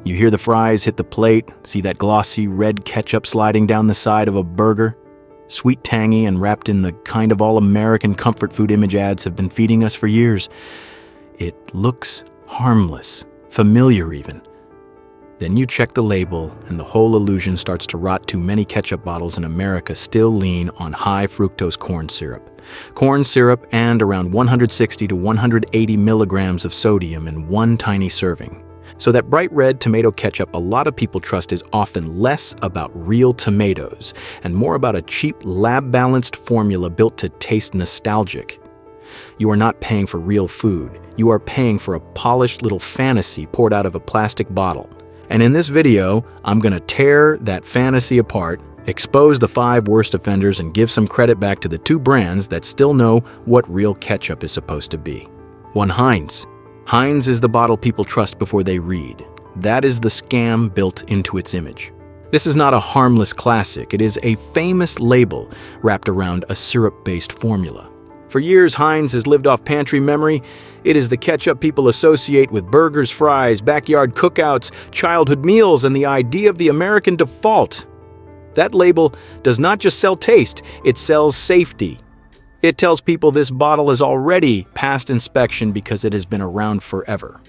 You hear the fries hit the plate, see that glossy red ketchup sliding down the side of a burger. Sweet, tangy, and wrapped in the kind of all-American comfort food image ads have been feeding us for years. It looks harmless, familiar even. Then you check the label, and the whole illusion starts to rot. Too many ketchup bottles in America still lean on high fructose corn syrup. Corn syrup and around 160 to 180 milligrams of sodium in one tiny serving. So that bright red tomato ketchup a lot of people trust is often less about real tomatoes and more about a cheap, lab-balanced formula built to taste nostalgic. You are not paying for real food. You are paying for a polished little fantasy poured out of a plastic bottle. And in this video, I'm gonna tear that fantasy apart, expose the 5 worst offenders, and give some credit back to the 2 brands that still know what real ketchup is supposed to be. 1. Heinz. Heinz is the bottle people trust before they read. That is the scam built into its image. This is not a harmless classic. It is a famous label wrapped around a syrup-based formula. For years, Heinz has lived off pantry memory. It is the ketchup people associate with burgers, fries, backyard cookouts, childhood meals, and the idea of the American default. That label does not just sell taste, it sells safety. It tells people this bottle is already past inspection because it has been around forever.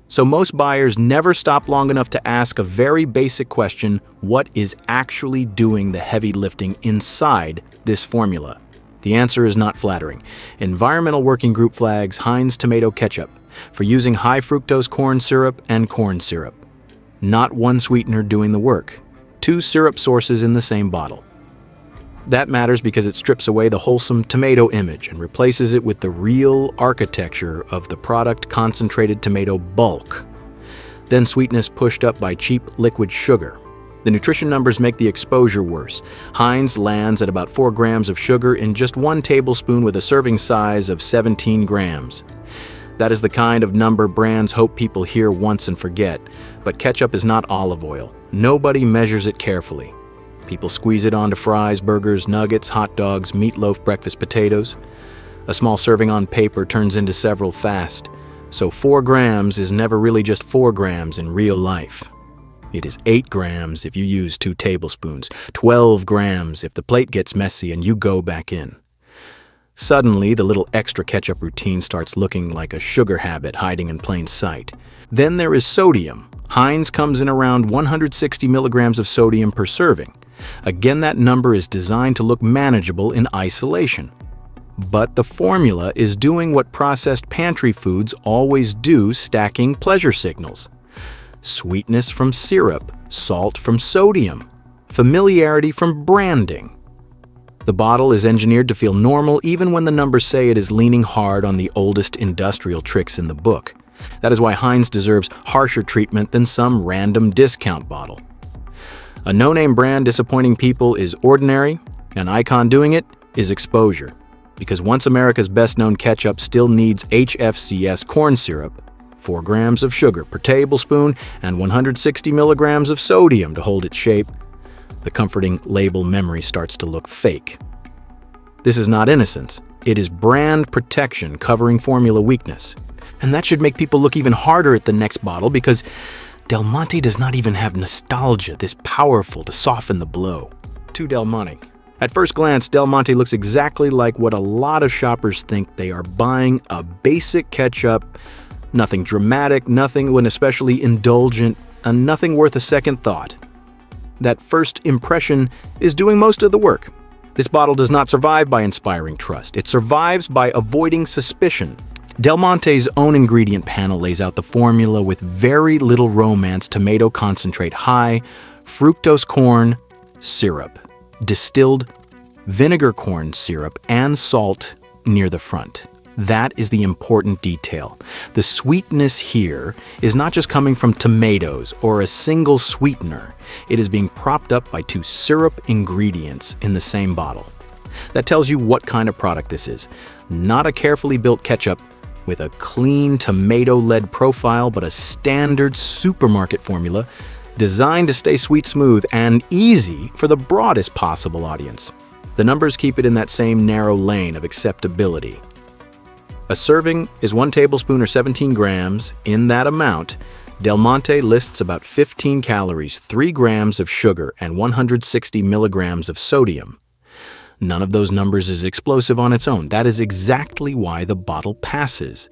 So most buyers never stop long enough to ask a very basic question: what is actually doing the heavy lifting inside this formula? The answer is not flattering. Environmental Working Group flags Heinz tomato ketchup for using high fructose corn syrup and corn syrup. Not one sweetener doing the work. 2 syrup sources in the same bottle. That matters because it strips away the wholesome tomato image and replaces it with the real architecture of the product: concentrated tomato bulk. Then sweetness pushed up by cheap liquid sugar. The nutrition numbers make the exposure worse. Heinz lands at about 4 grams of sugar in just 1 tablespoon with a serving size of 17 grams. That is the kind of number brands hope people hear once and forget. But ketchup is not olive oil. Nobody measures it carefully. People squeeze it onto fries, burgers, nuggets, hot dogs, meatloaf, breakfast potatoes. A small serving on paper turns into several fast. So 4 grams is never really just 4 grams in real life. It is 8 grams if you use 2 tablespoons, 12 grams if the plate gets messy and you go back in. Suddenly, the little extra ketchup routine starts looking like a sugar habit hiding in plain sight. Then there is sodium. Heinz comes in around 160 milligrams of sodium per serving. Again, that number is designed to look manageable in isolation. But the formula is doing what processed pantry foods always do, stacking pleasure signals. Sweetness from syrup, salt from sodium, familiarity from branding. The bottle is engineered to feel normal even when the numbers say it is leaning hard on the oldest industrial tricks in the book. That is why Heinz deserves harsher treatment than some random discount bottle. A no-name brand disappointing people is ordinary. An icon doing it is exposure. Because once America's best-known ketchup still needs HFCS corn syrup, 4 grams of sugar per tablespoon, and 160 milligrams of sodium to hold its shape, the comforting label memory starts to look fake. This is not innocence. It is brand protection covering formula weakness. And that should make people look even harder at the next bottle because Del Monte does not even have nostalgia this powerful to soften the blow. To Del Monte. At first glance, Del Monte looks exactly like what a lot of shoppers think they are buying: a basic ketchup. Nothing dramatic, nothing especially indulgent, and nothing worth a second thought. That first impression is doing most of the work. This bottle does not survive by inspiring trust. It survives by avoiding suspicion. Del Monte's own ingredient panel lays out the formula with very little romance: tomato concentrate, high fructose corn syrup, distilled vinegar corn syrup, and salt near the front. That is the important detail. The sweetness here is not just coming from tomatoes or a single sweetener. It is being propped up by 2 syrup ingredients in the same bottle. That tells you what kind of product this is. Not a carefully built ketchup with a clean tomato-led profile, but a standard supermarket formula designed to stay sweet, smooth, and easy for the broadest possible audience. The numbers keep it in that same narrow lane of acceptability. A serving is 1 tablespoon or 17 grams. In that amount, Del Monte lists about 15 calories, 3 grams of sugar, and 160 milligrams of sodium. None of those numbers is explosive on its own. That is exactly why the bottle passes.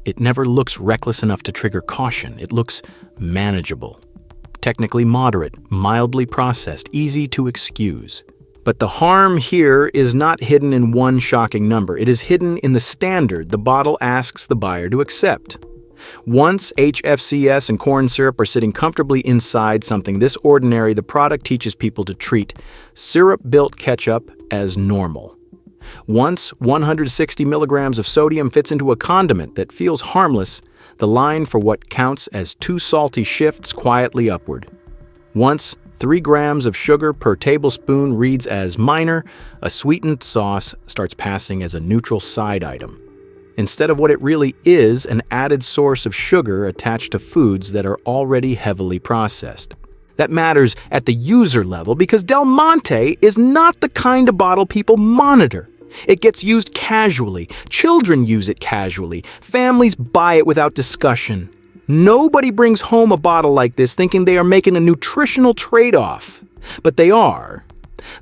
It never looks reckless enough to trigger caution. It looks manageable, technically moderate, mildly processed, easy to excuse. But the harm here is not hidden in one shocking number. It is hidden in the standard the bottle asks the buyer to accept. Once HFCS and corn syrup are sitting comfortably inside something this ordinary, the product teaches people to treat syrup-built ketchup as normal. Once 160 milligrams of sodium fits into a condiment that feels harmless, the line for what counts as too salty shifts quietly upward. Once 3 grams of sugar per tablespoon reads as minor, a sweetened sauce starts passing as a neutral side item, instead of what it really is, an added source of sugar attached to foods that are already heavily processed. That matters at the user level because Del Monte is not the kind of bottle people monitor. It gets used casually. Children use it casually. Families buy it without discussion. Nobody brings home a bottle like this thinking they are making a nutritional trade-off. But they are.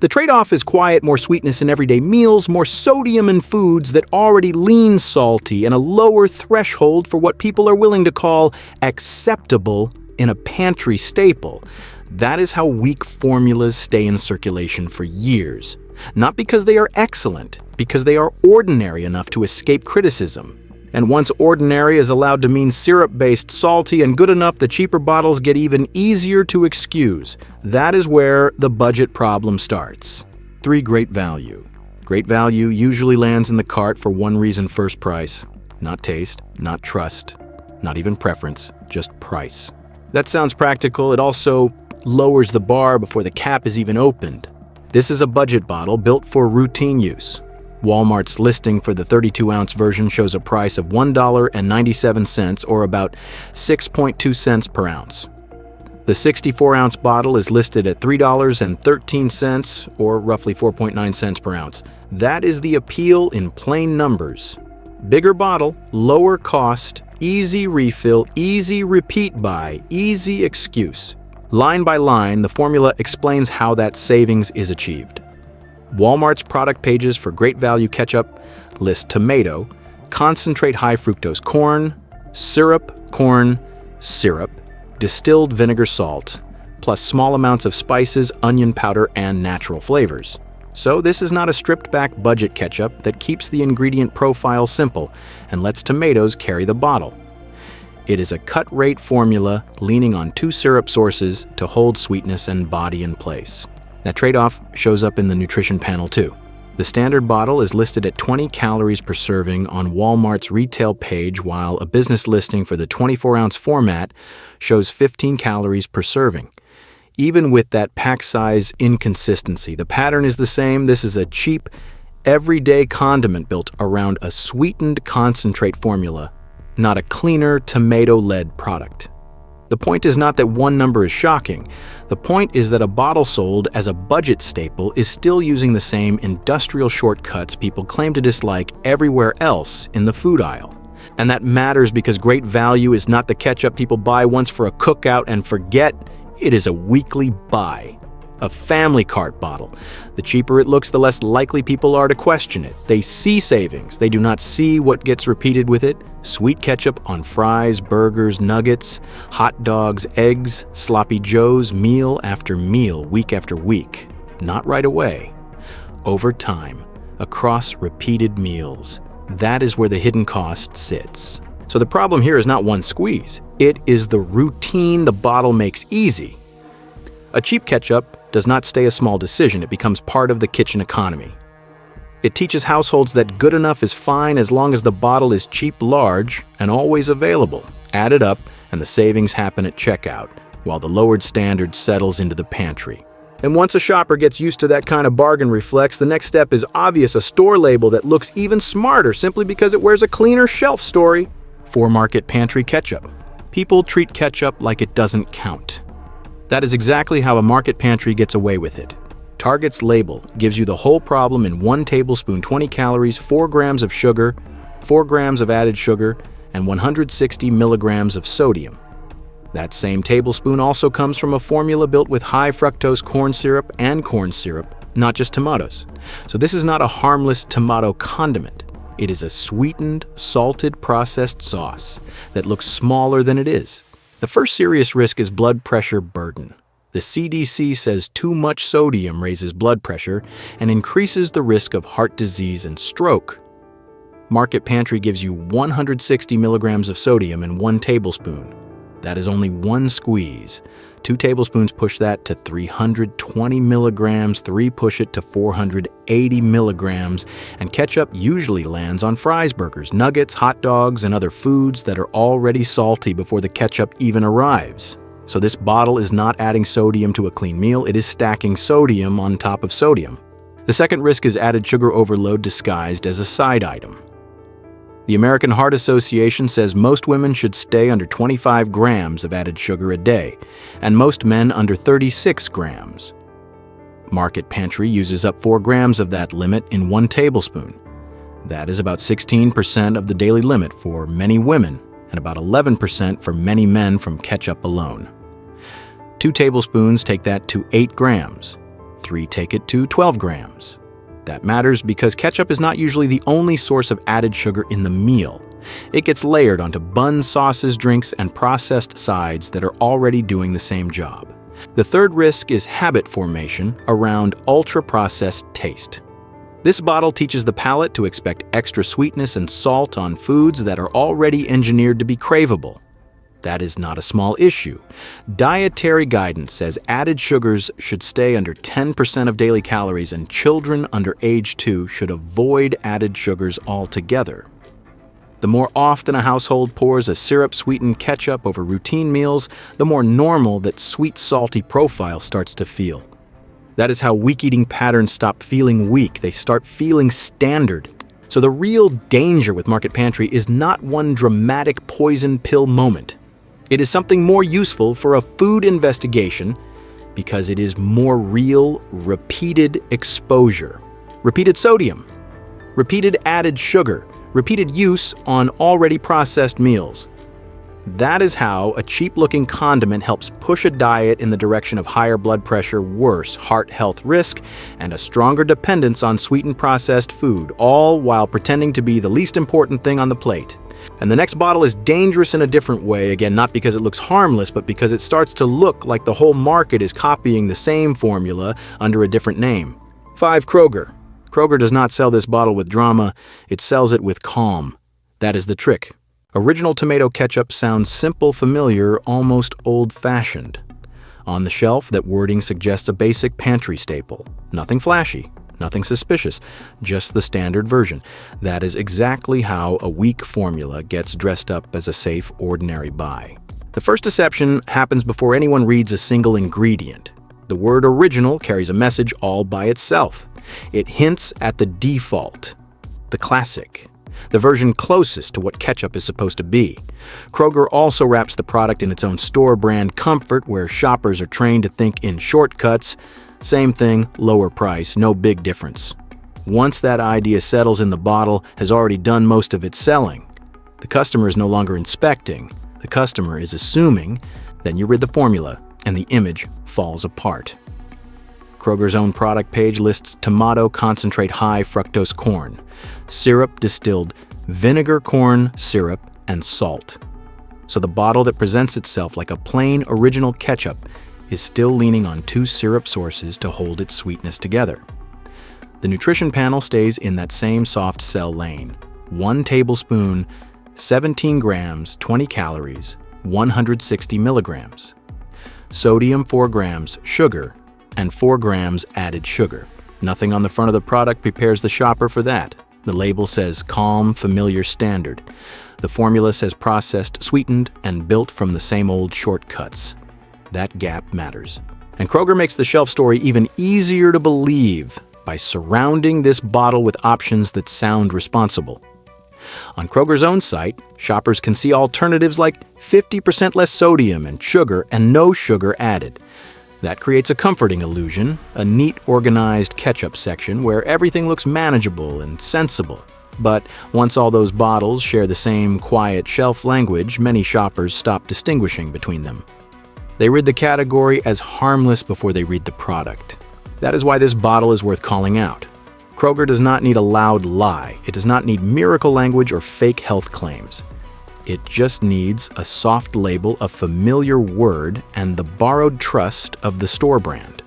The trade-off is quiet, more sweetness in everyday meals, more sodium in foods that already lean salty, and a lower threshold for what people are willing to call acceptable in a pantry staple. That is how weak formulas stay in circulation for years. Not because they are excellent, because they are ordinary enough to escape criticism. And once ordinary is allowed to mean syrup-based, salty, and good enough, the cheaper bottles get even easier to excuse. That is where the budget problem starts. 3. Great value. Great value usually lands in the cart for one reason: first price. Not taste, not trust, not even preference, just price. That sounds practical. It also lowers the bar before the cap is even opened. This is a budget bottle built for routine use. Walmart's listing for the 32-ounce version shows a price of $1.97, or about 6.2 cents per ounce. The 64-ounce bottle is listed at $3.13, or roughly 4.9 cents per ounce. That is the appeal in plain numbers. Bigger bottle, lower cost, easy refill, easy repeat buy, easy excuse. Line by line, the formula explains how that savings is achieved. Walmart's product pages for Great Value Ketchup list tomato, concentrate high fructose corn, syrup, distilled vinegar salt, plus small amounts of spices, onion powder, and natural flavors. So this is not a stripped-back budget ketchup that keeps the ingredient profile simple and lets tomatoes carry the bottle. It is a cut-rate formula leaning on 2 syrup sources to hold sweetness and body in place. That trade-off shows up in the nutrition panel too. The standard bottle is listed at 20 calories per serving on Walmart's retail page, while a business listing for the 24-ounce format shows 15 calories per serving. Even with that pack size inconsistency, the pattern is the same. This is a cheap, everyday condiment built around a sweetened concentrate formula, not a cleaner, tomato-led product. The point is not that one number is shocking. The point is that a bottle sold as a budget staple is still using the same industrial shortcuts people claim to dislike everywhere else in the food aisle. And that matters because Great Value is not the ketchup people buy once for a cookout and forget. It is a weekly buy. A family cart bottle. The cheaper it looks, the less likely people are to question it. They see savings. They do not see what gets repeated with it. Sweet ketchup on fries, burgers, nuggets, hot dogs, eggs, sloppy joes, meal after meal, week after week. Not right away. Over time, across repeated meals. That is where the hidden cost sits. So the problem here is not one squeeze. It is the routine the bottle makes easy. A cheap ketchup does not stay a small decision. It becomes part of the kitchen economy. It teaches households that good enough is fine as long as the bottle is cheap, large, and always available. Add it up, and the savings happen at checkout, while the lowered standard settles into the pantry. And once a shopper gets used to that kind of bargain reflex, the next step is obvious: a store label that looks even smarter simply because it wears a cleaner shelf story. For-market pantry ketchup. People treat ketchup like it doesn't count. That is exactly how a market pantry gets away with it. Target's label gives you the whole problem in 1 tablespoon, 20 calories, 4 grams of sugar, 4 grams of added sugar, and 160 milligrams of sodium. That same tablespoon also comes from a formula built with high fructose corn syrup and corn syrup, not just tomatoes. So this is not a harmless tomato condiment. It is a sweetened, salted, processed sauce that looks smaller than it is. The first serious risk is blood pressure burden. The CDC says too much sodium raises blood pressure and increases the risk of heart disease and stroke. Market Pantry gives you 160 milligrams of sodium in 1 tablespoon. That is only 1 squeeze. 2 tablespoons push that to 320 milligrams, 3 push it to 480 milligrams, and ketchup usually lands on fries, burgers, nuggets, hot dogs, and other foods that are already salty before the ketchup even arrives. So this bottle is not adding sodium to a clean meal, it is stacking sodium on top of sodium. The second risk is added sugar overload disguised as a side item. The American Heart Association says most women should stay under 25 grams of added sugar a day, and most men under 36 grams. Market Pantry uses up 4 grams of that limit in 1 tablespoon. That is about 16% of the daily limit for many women, and about 11% for many men from ketchup alone. 2 tablespoons take that to 8 grams. 3 take it to 12 grams. That matters because ketchup is not usually the only source of added sugar in the meal. It gets layered onto buns, sauces, drinks, and processed sides that are already doing the same job. The third risk is habit formation around ultra-processed taste. This bottle teaches the palate to expect extra sweetness and salt on foods that are already engineered to be craveable. That is not a small issue. Dietary guidance says added sugars should stay under 10% of daily calories, and children under age 2 should avoid added sugars altogether. The more often a household pours a syrup-sweetened ketchup over routine meals, the more normal that sweet-salty profile starts to feel. That is how weak eating patterns stop feeling weak. They start feeling standard. So the real danger with Market Pantry is not one dramatic poison pill moment. It is something more useful for a food investigation because it is more real, repeated exposure, repeated sodium, repeated added sugar, repeated use on already processed meals. That is how a cheap-looking condiment helps push a diet in the direction of higher blood pressure, worse heart health risk, and a stronger dependence on sweetened processed food, all while pretending to be the least important thing on the plate. And the next bottle is dangerous in a different way, again, not because it looks harmless, but because it starts to look like the whole market is copying the same formula under a different name. 5 KROGER. KROGER does not sell this bottle with drama, it sells it with calm. That is the trick. Original tomato ketchup sounds simple, familiar, almost old-fashioned. On the shelf, that wording suggests a basic pantry staple. Nothing flashy. Nothing suspicious, just the standard version. That is exactly how a weak formula gets dressed up as a safe, ordinary buy. The first deception happens before anyone reads a single ingredient. The word original carries a message all by itself. It hints at the default, the classic, the version closest to what ketchup is supposed to be. KROGER also wraps the product in its own store brand comfort, where shoppers are trained to think in shortcuts. Same thing, lower price, no big difference. Once that idea settles in, the bottle has already done most of its selling. The customer is no longer inspecting, the customer is assuming, then you read the formula and the image falls apart. KROGER's own product page lists tomato concentrate high fructose corn, syrup distilled vinegar corn syrup, and salt. So the bottle that presents itself like a plain original ketchup is still leaning on 2 syrup sources to hold its sweetness together. The nutrition panel stays in that same soft sell lane. 1 tablespoon, 17 grams, 20 calories, 160 milligrams. Sodium 4 grams, sugar, and 4 grams added sugar. Nothing on the front of the product prepares the shopper for that. The label says calm, familiar standard. The formula says processed, sweetened, and built from the same old shortcuts. That gap matters. And KROGER makes the shelf story even easier to believe by surrounding this bottle with options that sound responsible. On KROGER's own site, shoppers can see alternatives like 50% less sodium and sugar and no sugar added. That creates a comforting illusion, a neat, organized ketchup section where everything looks manageable and sensible. But once all those bottles share the same quiet shelf language, many shoppers stop distinguishing between them. They read the category as harmless before they read the product. That is why this bottle is worth calling out. Kroger does not need a loud lie. It does not need miracle language or fake health claims. It just needs a soft label, a familiar word, and the borrowed trust of the store brand.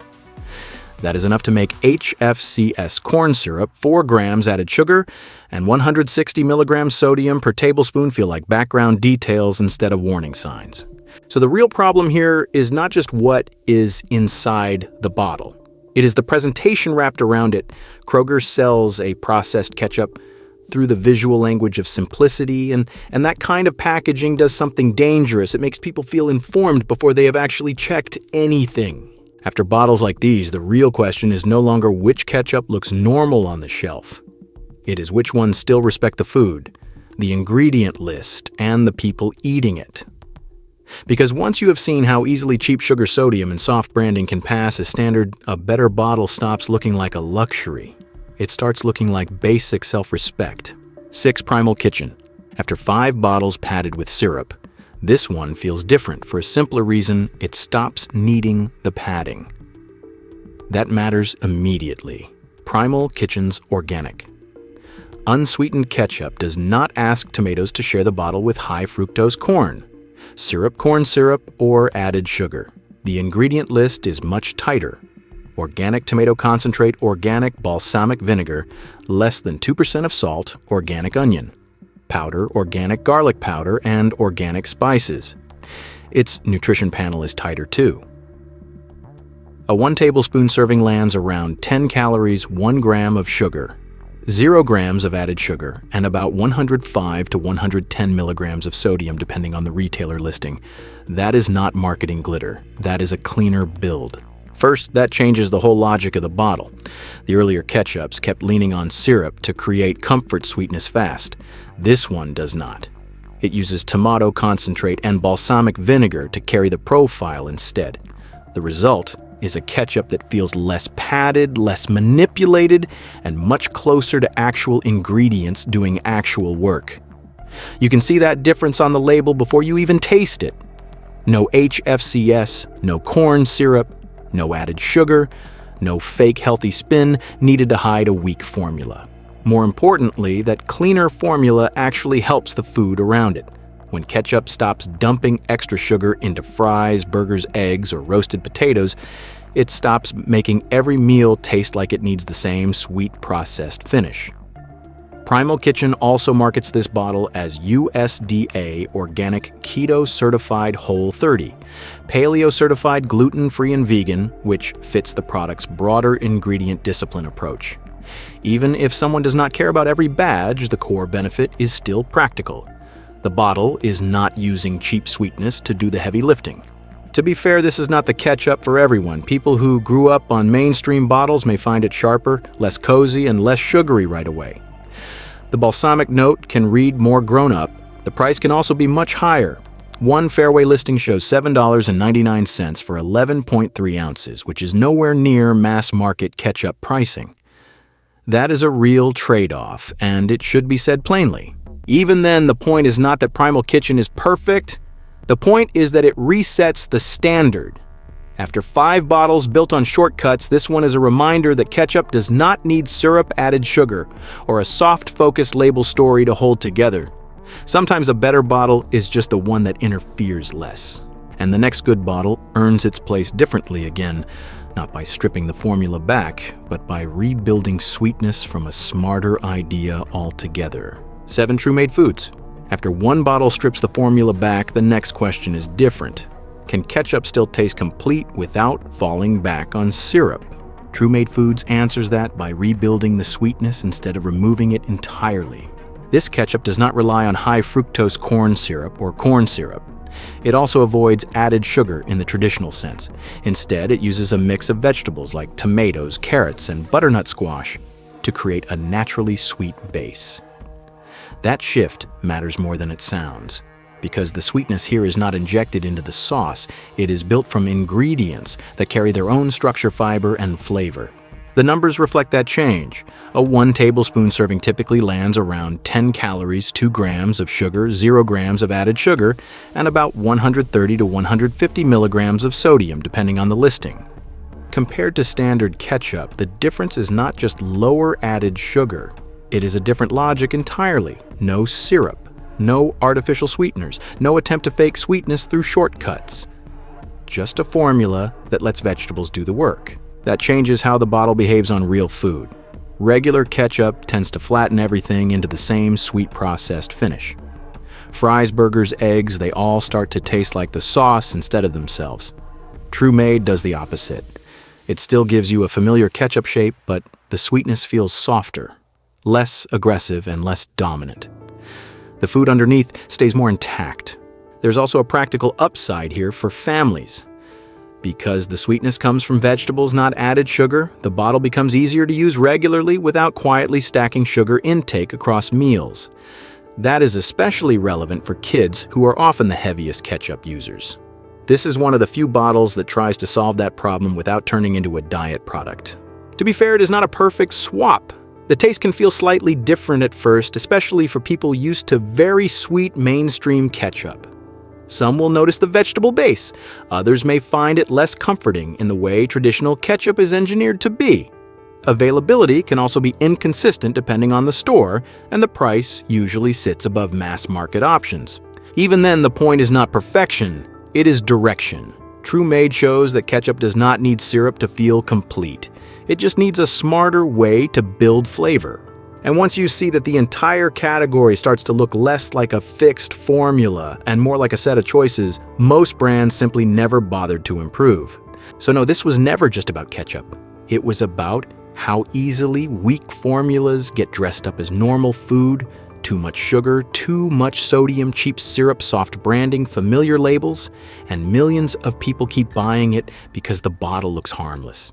That is enough to make HFCS corn syrup, 4 grams added sugar, and 160 milligrams sodium per tablespoon feel like background details instead of warning signs. So the real problem here is not just what is inside the bottle. It is the presentation wrapped around it. Kroger sells a processed ketchup through the visual language of simplicity, and that kind of packaging does something dangerous. It makes people feel informed before they have actually checked anything. After bottles like these, the real question is no longer which ketchup looks normal on the shelf. It is which ones still respect the food, the ingredient list, and the people eating it. Because once you have seen how easily cheap sugar sodium and soft branding can pass as standard, a better bottle stops looking like a luxury. It starts looking like basic self-respect. 6 Primal Kitchen. After 5 bottles padded with syrup, this one feels different for a simpler reason: it stops needing the padding. That matters immediately. Primal Kitchen's organic. Unsweetened ketchup does not ask tomatoes to share the bottle with high fructose corn, syrup, corn syrup, or added sugar. The ingredient list is much tighter. Organic tomato concentrate, organic balsamic vinegar, less than 2% of salt, organic onion powder, organic garlic powder, and organic spices. Its nutrition panel is tighter too. A 1 tablespoon serving lands around 10 calories, 1 gram of sugar, 0 grams of added sugar, and about 105 to 110 milligrams of sodium depending on the retailer listing. That is not marketing glitter. That is a cleaner build. First, that changes the whole logic of the bottle. The earlier ketchups kept leaning on syrup to create comfort sweetness fast. This one does not. It uses tomato concentrate and balsamic vinegar to carry the profile instead. The result is a ketchup that feels less padded, less manipulated, and much closer to actual ingredients doing actual work. You can see that difference on the label before you even taste it. No HFCS, no corn syrup, no added sugar, no fake healthy spin needed to hide a weak formula. More importantly, that cleaner formula actually helps the food around it. When ketchup stops dumping extra sugar into fries, burgers, eggs, or roasted potatoes, it stops making every meal taste like it needs the same sweet processed finish. Primal Kitchen also markets this bottle as USDA Organic Keto Certified Whole30, Paleo Certified Gluten-Free and Vegan, which fits the product's broader ingredient discipline approach. Even if someone does not care about every badge, the core benefit is still practical. The bottle is not using cheap sweetness to do the heavy lifting. To be fair, this is not the ketchup for everyone. People who grew up on mainstream bottles may find it sharper, less cozy, and less sugary right away. The balsamic note can read more grown-up. The price can also be much higher. One Fairway listing shows $7.99 for 11.3 ounces, which is nowhere near mass-market ketchup pricing. That is a real trade-off, and it should be said plainly. Even then, the point is not that Primal Kitchen is perfect. The point is that it resets the standard. After 5 bottles built on shortcuts, this one is a reminder that ketchup does not need syrup-added sugar or a soft-focused label story to hold together. Sometimes a better bottle is just the one that interferes less. And the next good bottle earns its place differently again, not by stripping the formula back, but by rebuilding sweetness from a smarter idea altogether. 7 True Made Foods. After 1 bottle strips the formula back, the next question is different. Can ketchup still taste complete without falling back on syrup? True Made Foods answers that by rebuilding the sweetness instead of removing it entirely. This ketchup does not rely on high fructose corn syrup or corn syrup. It also avoids added sugar in the traditional sense. Instead, it uses a mix of vegetables like tomatoes, carrots, and butternut squash to create a naturally sweet base. That shift matters more than it sounds, because the sweetness here is not injected into the sauce. It is built from ingredients that carry their own structure, fiber, and flavor. The numbers reflect that change. A 1 tablespoon serving typically lands around 10 calories, 2 grams of sugar, 0 grams of added sugar, and about 130 to 150 milligrams of sodium, depending on the listing. Compared to standard ketchup, the difference is not just lower added sugar. It is a different logic entirely. No syrup, no artificial sweeteners, no attempt to fake sweetness through shortcuts. Just a formula that lets vegetables do the work. That changes how the bottle behaves on real food. Regular ketchup tends to flatten everything into the same sweet processed finish. Fries, burgers, eggs, they all start to taste like the sauce instead of themselves. True Made does the opposite. It still gives you a familiar ketchup shape, but the sweetness feels softer, less aggressive, and less dominant. The food underneath stays more intact. There's also a practical upside here for families. Because the sweetness comes from vegetables, not added sugar, the bottle becomes easier to use regularly without quietly stacking sugar intake across meals. That is especially relevant for kids who are often the heaviest ketchup users. This is one of the few bottles that tries to solve that problem without turning into a diet product. To be fair, it is not a perfect swap. The taste can feel slightly different at first, especially for people used to very sweet mainstream ketchup. Some will notice the vegetable base. Others may find it less comforting in the way traditional ketchup is engineered to be. Availability can also be inconsistent depending on the store, and the price usually sits above mass market options. Even then, the point is not perfection, it is direction. True Made shows that ketchup does not need syrup to feel complete. It just needs a smarter way to build flavor. And once you see that the entire category starts to look less like a fixed formula and more like a set of choices, most brands simply never bothered to improve. So no, this was never just about ketchup. It was about how easily weak formulas get dressed up as normal food, too much sugar, too much sodium, cheap syrup, soft branding, familiar labels, and millions of people keep buying it because the bottle looks harmless.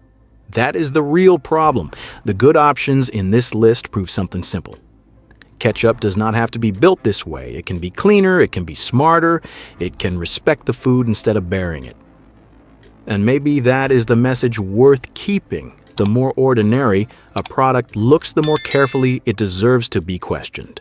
That is the real problem. The good options in this list prove something simple. Ketchup does not have to be built this way. It can be cleaner, it can be smarter, it can respect the food instead of burying it. And maybe that is the message worth keeping. The more ordinary a product looks, the more carefully it deserves to be questioned.